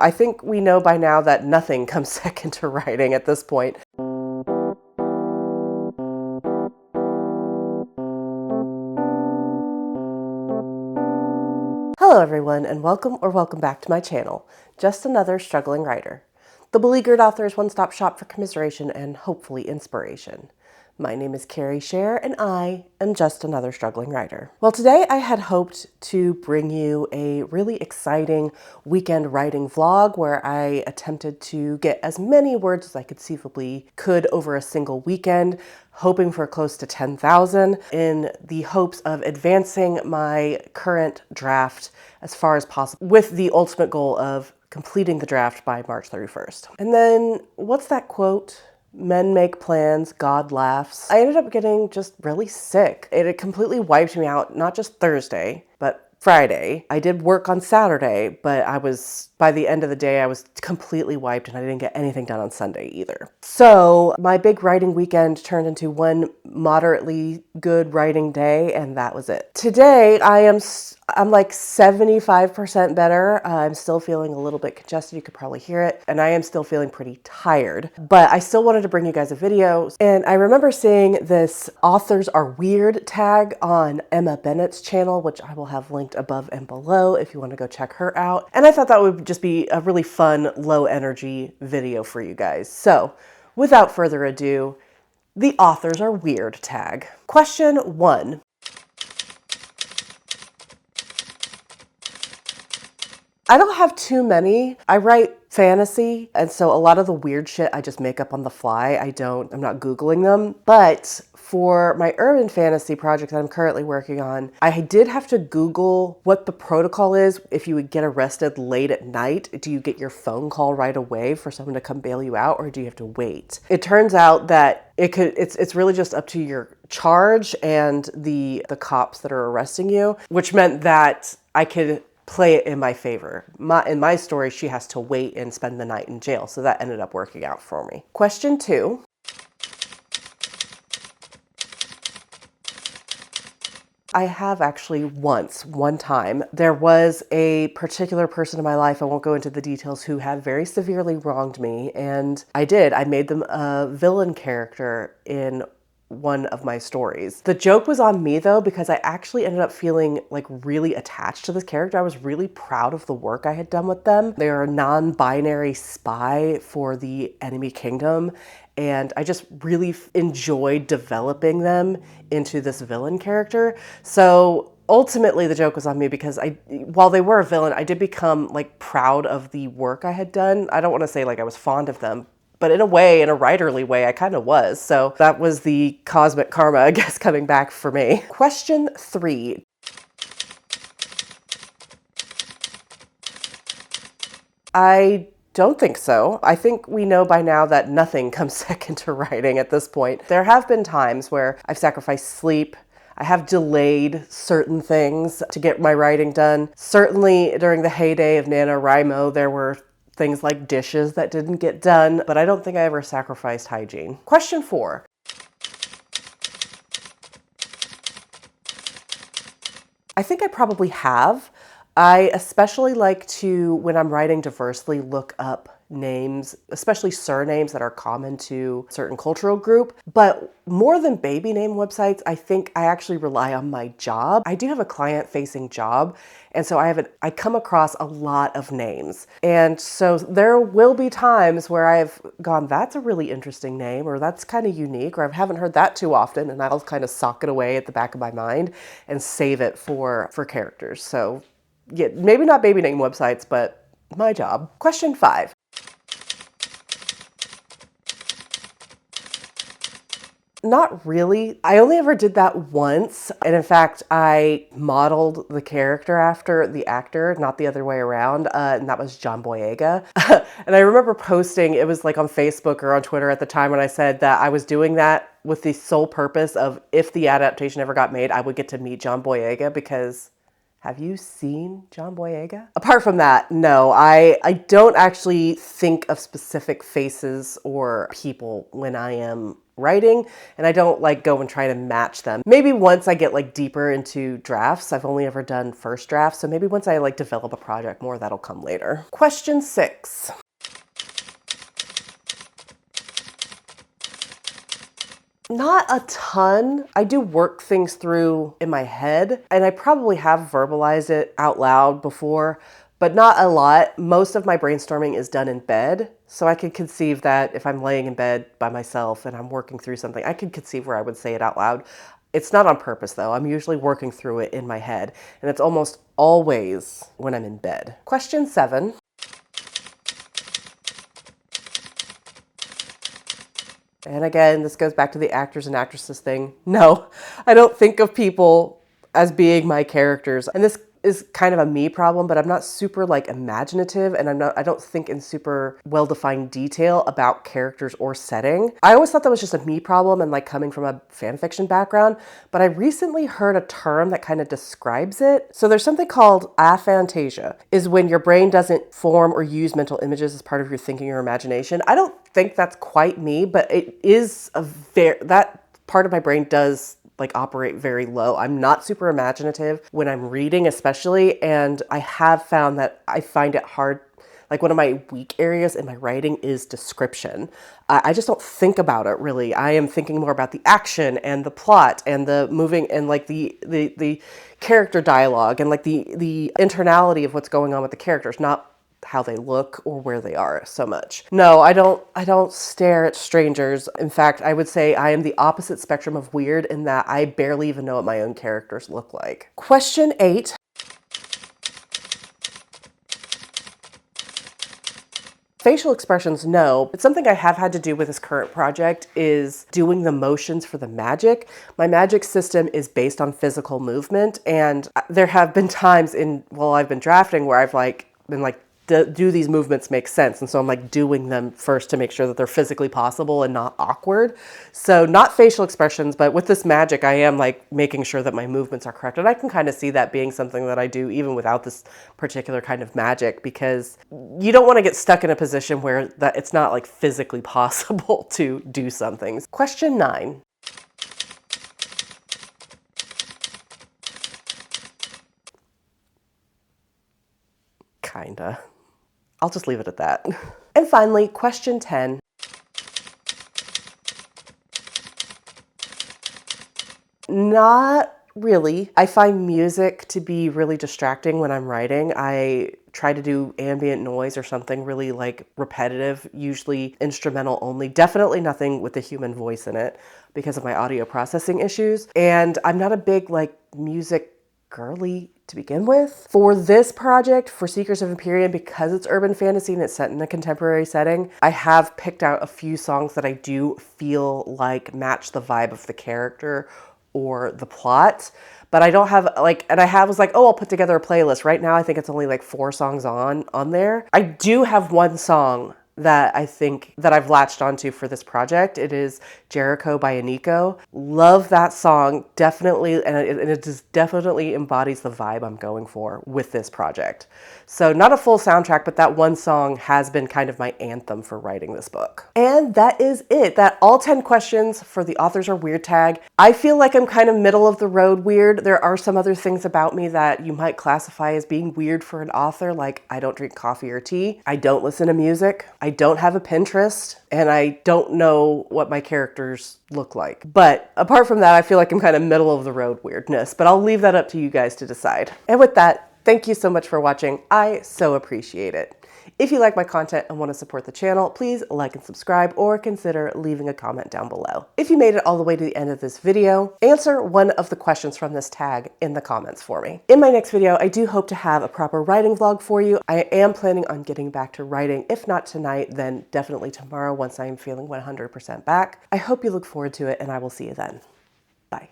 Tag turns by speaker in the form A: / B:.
A: I think we know by now that nothing comes second to writing at this point. Hello everyone, and welcome back to my channel, Just Another Struggling Writer, the beleaguered author's one-stop shop for commiseration and hopefully inspiration. My name is Carrie Scher, and I am just another struggling writer. Well, today I had hoped to bring you a really exciting weekend writing vlog where I attempted to get as many words as I conceivably could over a single weekend, hoping for close to 10,000 in the hopes of advancing my current draft as far as possible with the ultimate goal of completing the draft by March 31st. And then, what's that quote? Men make plans, God laughs. I ended up getting just really sick. It had completely wiped me out, not just Thursday, but Friday. I did work on Saturday, but by the end of the day, I was completely wiped and I didn't get anything done on Sunday either. So my big writing weekend turned into one moderately good writing day, and that was it. Today, I'm like 75% better. I'm still feeling a little bit congested. You could probably hear it. And I am still feeling pretty tired, but I still wanted to bring you guys a video. And I remember seeing this "Authors Are Weird" tag on Emma Bennett's channel, which I will have linked above and below if you want to go check her out. And I thought that would just be a really fun, low energy video for you guys. So without further ado, the "Authors Are Weird" tag. Question 1. I don't have too many. I write fantasy, and so a lot of the weird shit I just make up on the fly. I'm not Googling them. But for my urban fantasy project that I'm currently working on, I did have to Google what the protocol is if you would get arrested late at night. Do you get your phone call right away for someone to come bail you out, or do you have to wait? It turns out that it's really just up to your charge and the cops that are arresting you, which meant that I could play it in my favor. In my story, she has to wait and spend the night in jail, so that ended up working out for me. Question 2. I have actually one time, there was a particular person in my life, I won't go into the details, who had very severely wronged me, and I made them a villain character in one of my stories. The joke was on me though, because I actually ended up feeling like really attached to this character. I was really proud of the work I had done with them. They are a non-binary spy for the enemy kingdom, and I just really enjoyed developing them into this villain character. So ultimately the joke was on me because while they were a villain, I did become like proud of the work I had done. I don't want to say like I was fond of them, but in a way, in a writerly way, I kind of was. So that was the cosmic karma, I guess, coming back for me. Question 3. I don't think so. I think we know by now that nothing comes second to writing at this point. There have been times where I've sacrificed sleep. I have delayed certain things to get my writing done. Certainly during the heyday of NaNoWriMo, there were things like dishes that didn't get done, but I don't think I ever sacrificed hygiene. Question 4. I think I probably have. I especially like to, when I'm writing diversely, look up names, especially surnames that are common to a certain cultural group. But more than baby name websites, I think I actually rely on my job. I do have a client-facing job, and so I come across a lot of names. And so there will be times where I've gone, that's a really interesting name, or that's kind of unique, or I haven't heard that too often, and I'll kind of sock it away at the back of my mind and save it for characters. So yeah, maybe not baby name websites, but my job. Question 5. Not really. I only ever did that once. And in fact, I modeled the character after the actor, not the other way around. And that was John Boyega. And I remember posting, it was like on Facebook or on Twitter at the time, when I said that I was doing that with the sole purpose of, if the adaptation ever got made, I would get to meet John Boyega, because Have you seen John Boyega? Apart from that, no, I don't actually think of specific faces or people when I am writing, and I don't like go and try to match them. Maybe once I get like deeper into drafts. I've only ever done first drafts, so maybe once I like develop a project more, that'll come later. Question 6. Not a ton. I do work things through in my head, and I probably have verbalized it out loud before, but not a lot. Most of my brainstorming is done in bed, so I could conceive that if I'm laying in bed by myself and I'm working through something, I could conceive where I would say it out loud. It's not on purpose though. I'm usually working through it in my head, and it's almost always when I'm in bed. Question 7. And again, this goes back to the actors and actresses thing. No, I don't think of people as being my characters. And this is kind of a me problem, but I'm not super like imaginative, and I don't think in super well-defined detail about characters or setting. I always thought that was just a me problem and like coming from a fan fiction background, but I recently heard a term that kind of describes it. So there's something called aphantasia, is when your brain doesn't form or use mental images as part of your thinking or imagination. I don't think that's quite me, but it is that part of my brain does like operate very low. I'm not super imaginative when I'm reading especially, and I have found that I find it hard. Like one of my weak areas in my writing is description. I just don't think about it really. I am thinking more about the action and the plot and the moving and like the character dialogue and like the internality of what's going on with the characters, not how they look or where they are so much. No, I don't stare at strangers. In fact, I would say I am the opposite spectrum of weird in that I barely even know what my own characters look like. Question 8. Facial expressions, no. But something I have had to do with this current project is doing the motions for the magic. My magic system is based on physical movement, and there have been times while I've been drafting where I've been like, do these movements make sense? And so I'm like doing them first to make sure that they're physically possible and not awkward. So not facial expressions, but with this magic, I am like making sure that my movements are correct. And I can kind of see that being something that I do even without this particular kind of magic, because you don't want to get stuck in a position where that it's not like physically possible to do something. Question 9. Kinda. I'll just leave it at that. And finally, question 10. Not really. I find music to be really distracting when I'm writing. I try to do ambient noise or something really like repetitive, usually instrumental only. Definitely nothing with a human voice in it because of my audio processing issues. And I'm not a big like music girly to begin with. For this project, for Seekers of Empyrean, because it's urban fantasy and it's set in a contemporary setting, I have picked out a few songs that I do feel like match the vibe of the character or the plot. But I don't have was like, oh, I'll put together a playlist. Right now, I think it's only like 4 songs on there. I do have one song that I think that I've latched onto for this project. It is Jericho by Aniko. Love that song, definitely, and it just definitely embodies the vibe I'm going for with this project. So not a full soundtrack, but that one song has been kind of my anthem for writing this book. And that is it. That all 10 questions for the Authors Are Weird tag. I feel like I'm kind of middle of the road weird. There are some other things about me that you might classify as being weird for an author, like I don't drink coffee or tea. I don't listen to music. I don't have a Pinterest, and I don't know what my characters look like. But apart from that, I feel like I'm kind of middle of the road weirdness, but I'll leave that up to you guys to decide. And with that, thank you so much for watching. I so appreciate it. If you like my content and want to support the channel, please like and subscribe or consider leaving a comment down below. If you made it all the way to the end of this video, answer one of the questions from this tag in the comments for me. In my next video, I do hope to have a proper writing vlog for you. I am planning on getting back to writing. If not tonight, then definitely tomorrow once I am feeling 100% back. I hope you look forward to it, and I will see you then. Bye.